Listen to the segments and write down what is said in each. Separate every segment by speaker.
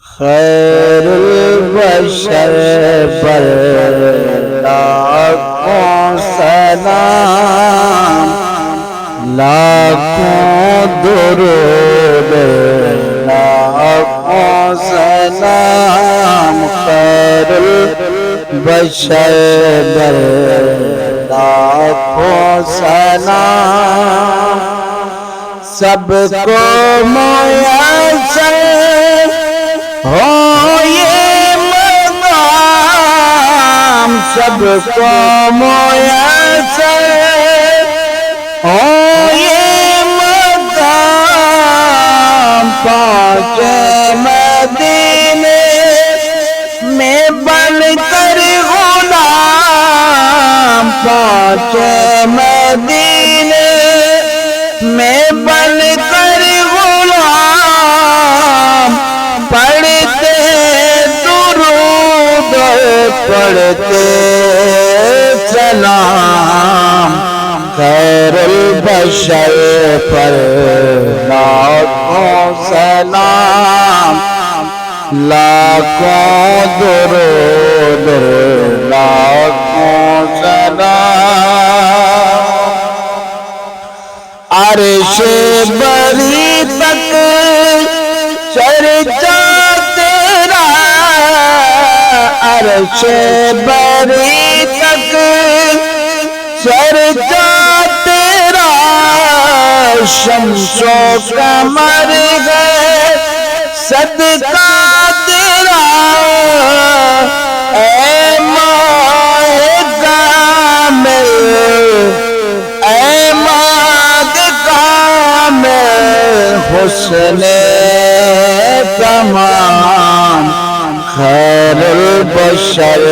Speaker 1: خیر البشر پر لاکھوں سلام، لاکھوں درود لاکھوں سلام، خیر البشر پر لاکھوں سلام، سب کو میسر ہو یہ مقام، سب کو میسر ہو یہ مقام، پہنچے مدینے میں بن کر غلام، پہنچے مدینے میں بن کر غلام، پڑھتے درود پڑھتے سلام، خیر البشر پر لاکھوں سلام، لاکھوں درود لاکھوں سلام، عرش بری تک چرچا تیرا، عرش بری تک چرچا تیرا، شمس و قمر ہے صدقہ تیرا، اے ماہ کامل، اے ماہ کامل، حسن تمام، خیر البشر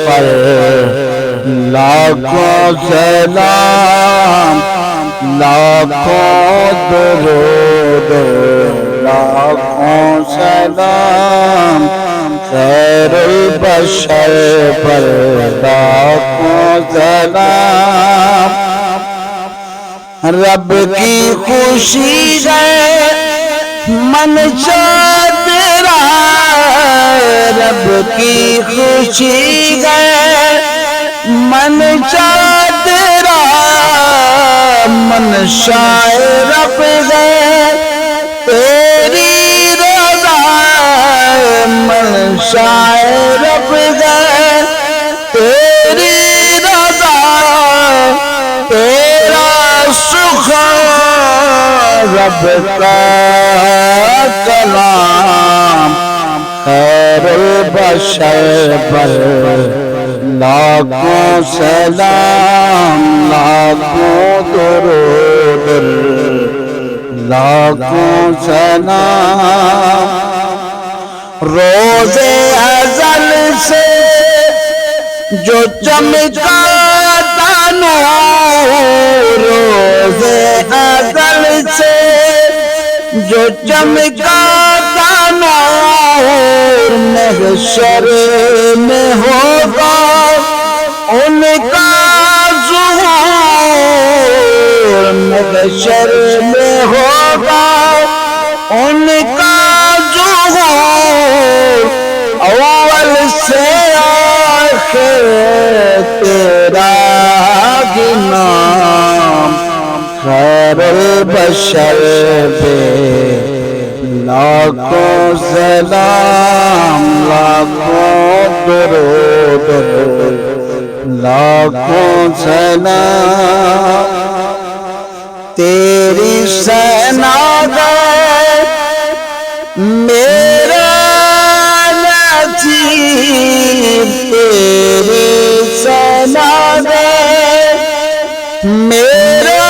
Speaker 1: پر لاکھوں سلام، لاکھوں درود لاکھوں سلام، خیر البشر پر لاکھوں سلام، رب کی خوشی ہے منشا تیرا، رب کی خوشی ہے منشا تیرا، منشا رب ہے تیری رضا، منشا رب ہے تیری رضا، تیرا سخن رب کا کلام، خیر البشر پر لاکھوں سلام، لاکھوں درود لاکھوں سلام، روز ازل سے جو چمکا تھا نور، روز ازل سے جو چمکا تھا نور، محشر میں ہوگا ان کا ظہور، محشر میں ہوگا ان کا ظہور، اول سے آخر تیرا نام، خیر البشر پہ لاکھوں سلام، لاکھوں درود لاکھوں سلام، تیری ثنا ہے میرا نصیب، تیری ثنا ہے میرا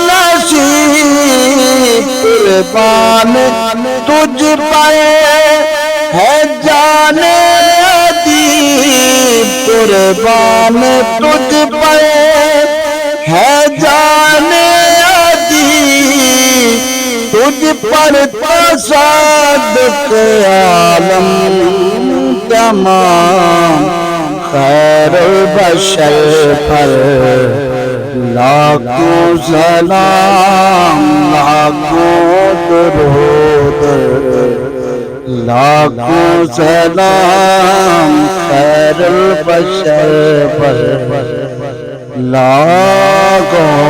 Speaker 1: نصیب، قربان تجھ پہ ہے جان ادیب، قربان تجھ پہ ہے جان ادیب، تجھ پر تصدق عالم تمام، خیر البشر پر لاکھوں سلام، لاکھوں درود لاکھوں سلام خیر البشر پر لاکھوں